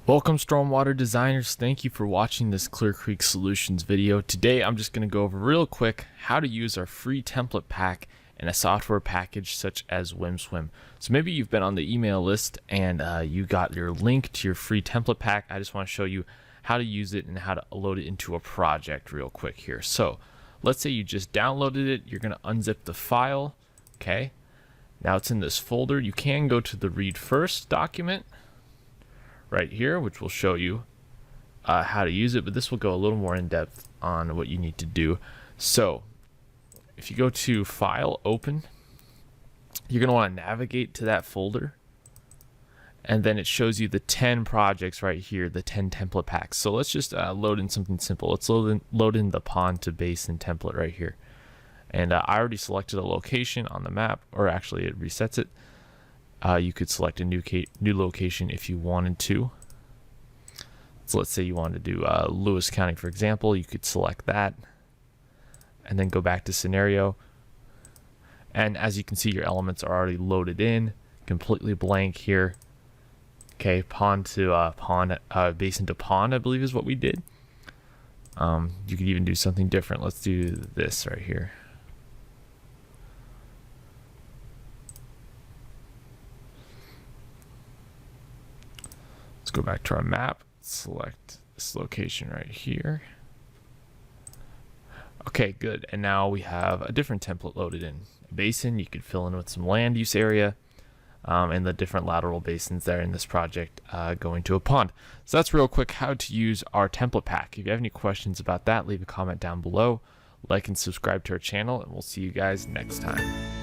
Welcome Stormwater designers, thank you for watching this Clear Creek Solutions video. Today I'm just going to go over real quick how to use our free template pack in a software package such as WWHM-SWMM. So maybe you've been on the email list and you got your link to your free template pack. I just want to show you how to use it and how to load it into a project real quick here. So let's say you just downloaded it, you're going to unzip the file. Okay, now it's in this folder. You can go to the read first document right here, which will show you how to use it, but this will go a little more in depth on what you need to do. So if you go to File, Open, you're going to want to navigate to that folder, and then it shows you the 10 projects right here, the 10 template packs. So let's just load in something simple. Let's load in the pond to basin template right here. And I already selected a location on the map, or actually it resets it. You could select a new location if you wanted to. So let's say you wanted to do Lewis County, for example. You could select that and then go back to scenario. And as you can see, your elements are already loaded in, completely blank here. Okay, pond to pond, basin to pond, I believe is what we did. You could even do something different. Let's do this right here. Let's go back to our map, select this location right here. Okay, good. And now we have a different template loaded in. A basin, you could fill in with some land use area and the different lateral basins there in this project going to a pond. So that's real quick how to use our template pack. If you have any questions about that, leave a comment down below. Like and subscribe to our channel, and we'll see you guys next time.